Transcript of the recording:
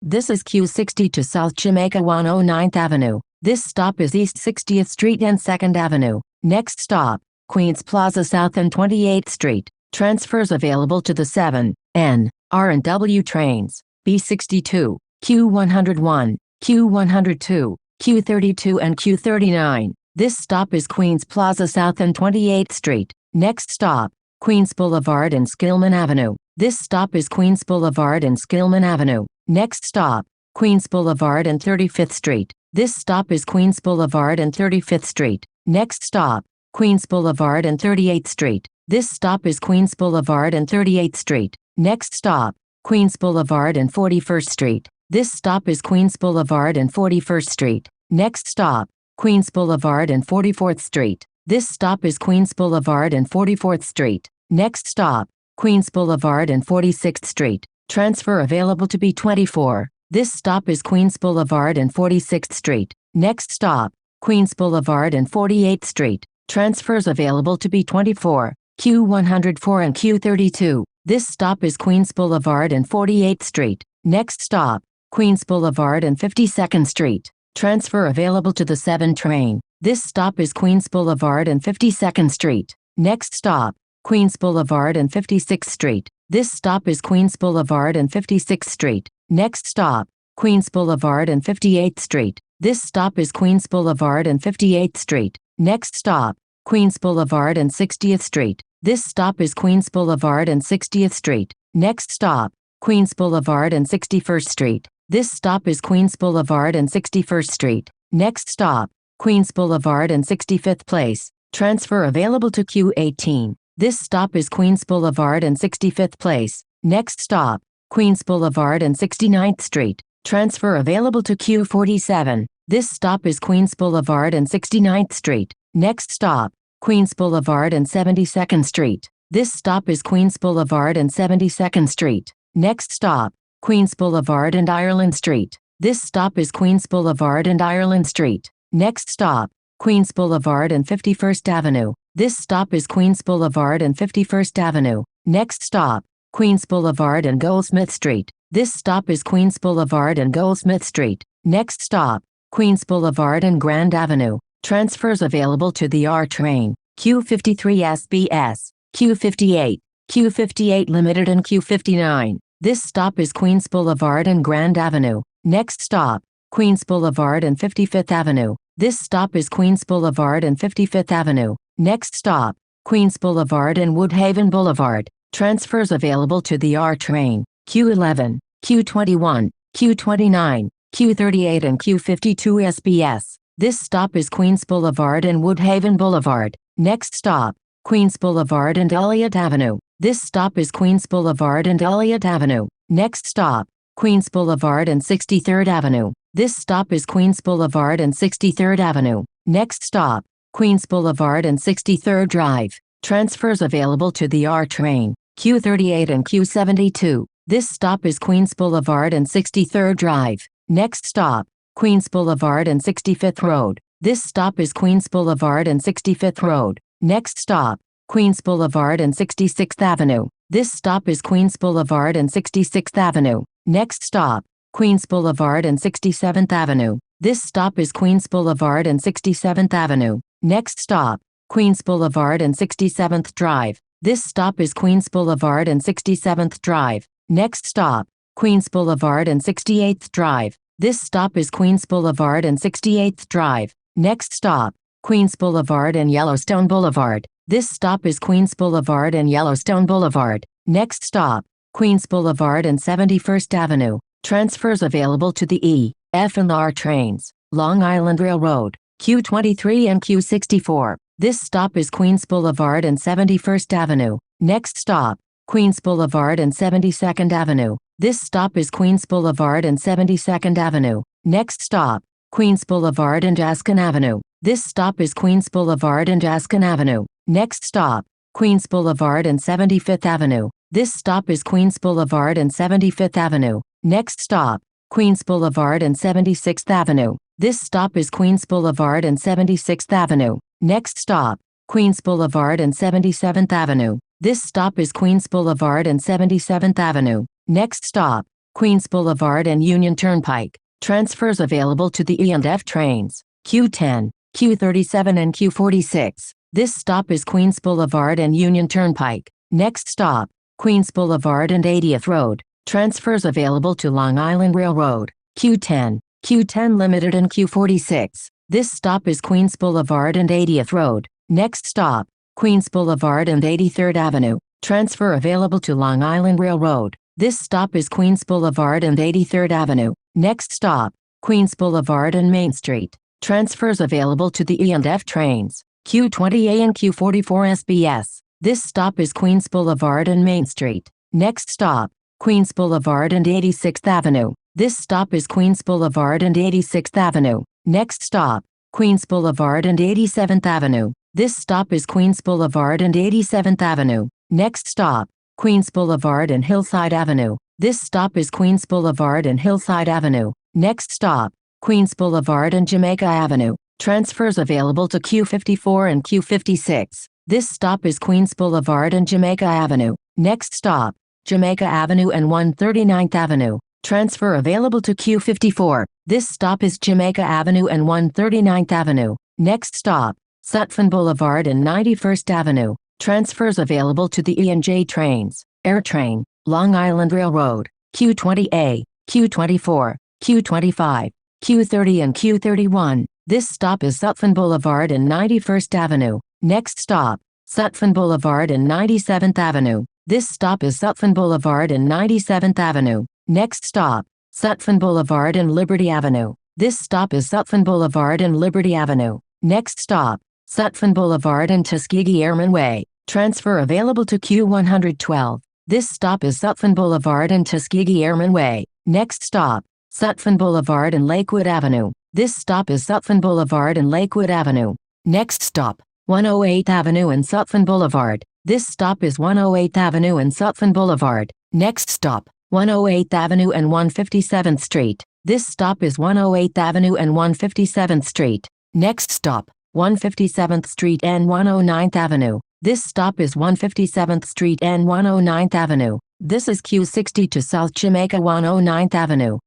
This is Q60 to South Jamaica-109th Avenue. This stop is East 60th Street and 2nd Avenue. Next stop, Queens Plaza South and 28th Street. Transfers available to the 7, N, R and W trains. B62, Q101, Q102, Q32 and Q39. This stop is Queens Plaza South and 28th Street. Next stop, Queens Boulevard and Skillman Avenue. This stop is Queens Boulevard and Skillman Avenue. Next stop, Queens Boulevard and 35th Street. This stop is Queens Boulevard and 35th Street. Next stop, Queens Boulevard and 38th Street. This stop is Queens Boulevard and 38th Street. Next stop, Queens Boulevard and 41st Street. This stop is Queens Boulevard and 41st Street. Next stop, Queens Boulevard and 44th Street. This stop is Queens Boulevard and 44th Street. Next stop, Queens Boulevard and 46th Street. Transfer available to B24. This stop is Queens Boulevard and 46th Street. Next stop, Queens Boulevard and 48th Street. Transfers available to B24, Q104 and Q32. This stop is Queens Boulevard and 48th Street. Next stop, Queens Boulevard and 52nd Street. Transfer available to the 7 train. This stop is Queens Boulevard and 52nd Street. Next stop, Queens Boulevard and 56th Street. This stop is Queens Boulevard and 56th Street. Next stop, Queens Boulevard and 58th Street. This stop is Queens Boulevard and 58th Street. Next stop, Queens Boulevard and 60th Street. This stop is Queens Boulevard and 60th Street. Next stop, Queens Boulevard and 61st Street. This stop is Queens Boulevard and 61st Street. Next stop, Queens Boulevard and 65th Place. Transfer available to Q18. This stop is Queens Boulevard and 65th Place. Next stop, Queens Boulevard and 69th Street. Transfer available to Q47. This stop is Queens Boulevard and 69th Street. Next stop, Queens Boulevard and 72nd Street. This stop is Queens Boulevard and 72nd Street. Next stop, Queens Boulevard and Ireland Street. This stop is Queens Boulevard and Ireland Street. Next stop, Queens Boulevard and 51st Avenue. This stop is Queens Boulevard and 51st Avenue. Next stop, Queens Boulevard and Goldsmith Street. This stop is Queens Boulevard and Goldsmith Street. Next stop, Queens Boulevard and Grand Avenue. Transfers available to the R train, Q53 SBS, Q58, Q58 Limited and Q59. This stop is Queens Boulevard and Grand Avenue. Next stop, Queens Boulevard and 55th Avenue. This stop is Queens Boulevard and 55th Avenue. Next stop, Queens Boulevard and Woodhaven Boulevard. Transfers available to the R train, Q11, Q21, Q29, Q38 and Q52 SBS. This stop is Queens Boulevard and Woodhaven Boulevard. Next stop, Queens Boulevard and Elliott Avenue. This stop is Queens Boulevard and Elliott Avenue. Next stop, Queens Boulevard and 63rd Avenue. This stop is Queens Boulevard and 63rd Avenue. Next stop, Queens Boulevard and 63rd Drive. Transfers available to the R train, Q38 and Q72. This stop is Queens Boulevard and 63rd Drive. Next stop, Queens Boulevard and 65th Road. This stop is Queens Boulevard and 65th Road. Next stop, Queens Boulevard and 66th Avenue. This stop is Queens Boulevard and 66th Avenue. Next stop, Queens Boulevard and 67th Avenue. This stop is Queens Boulevard and 67th Avenue. Next stop, Queens Boulevard and 67th Drive. This stop is Queens Boulevard and 67th Drive. Next stop, Queens Boulevard and 68th Drive. This stop is Queens Boulevard and 68th Drive. Next stop, Queens Boulevard and Yellowstone Boulevard. This stop is Queens Boulevard and Yellowstone Boulevard. Next stop, Queens Boulevard and 71st Avenue. Transfers available to the E, F and R trains, Long Island Railroad, Q23 and Q64. This stop is Queens Boulevard and 71st Avenue. Next stop, Queens Boulevard and 72nd Avenue. This stop is Queens Boulevard and 72nd Avenue. Next stop, Queens Boulevard and Askin Avenue. This stop is Queens Boulevard and Askin Avenue. Next stop, Queens Boulevard and 75th Avenue. This stop is Queens Boulevard and 75th Avenue. Next stop, Queens Boulevard and 76th Avenue. This stop is Queens Boulevard and 76th Avenue. Next stop, Queens Boulevard and 77th Avenue. This stop is Queens Boulevard and 77th Avenue. Next stop, Queens Boulevard and Union Turnpike. Transfers available to the E&F trains, Q10, Q37 and Q46. This stop is Queens Boulevard and Union Turnpike. Next stop, Queens Boulevard and 80th Road. Transfers available to Long Island Railroad, Q10, Q10 Limited and Q46. This stop is Queens Boulevard and 80th Road. Next stop, Queens Boulevard and 83rd Avenue. Transfer available to Long Island Railroad. This stop is Queens Boulevard and 83rd Avenue. Next stop, Queens Boulevard and Main Street. Transfers available to the E&F trains, Q20A and Q44 SBS. This stop is Queens Boulevard and Main Street. Next stop, Queens Boulevard and 86th Avenue. This stop is Queens Boulevard and 86th Avenue. Next stop, Queens Boulevard and 87th Avenue. This stop is Queens Boulevard and 87th Avenue. Next stop, Queens Boulevard and Hillside Avenue. This stop is Queens Boulevard and Hillside Avenue. Next stop, Queens Boulevard and Jamaica Avenue. Transfers available to Q54 and Q56. This stop is Queens Boulevard and Jamaica Avenue. Next stop, Jamaica Avenue and 139th Avenue. Transfer available to Q54. This stop is Jamaica Avenue and 139th Avenue. Next stop, Sutphin Boulevard and 91st Avenue. Transfers available to the E&J trains, AirTrain, Long Island Railroad, Q20A, Q24, Q25, Q30 and Q31. This stop is Sutphin Boulevard and 91st Avenue. Next stop, Sutphin Boulevard and 97th Avenue. This stop is Sutphin Boulevard and 97th Avenue. Next stop, Sutphin Boulevard and Liberty Avenue. This stop is Sutphin Boulevard and Liberty Avenue. Next stop, Sutphin Boulevard and Tuskegee Airman Way. Transfer available to Q112. This stop is Sutphin Boulevard and Tuskegee Airman Way. Next stop, Sutphin Boulevard and Lakewood Avenue. This stop is Sutphin Boulevard and Lakewood Avenue. Next stop, 108th Avenue and Sutphin Boulevard. This stop is 108th Avenue and Sutphin Boulevard. Next stop, 108th Avenue and 157th Street. This stop is 108th Avenue and 157th Street. Next stop, 157th Street and 109th Avenue. This stop is 157th Street and 109th Avenue. This is Q60 to South Jamaica 109th Avenue.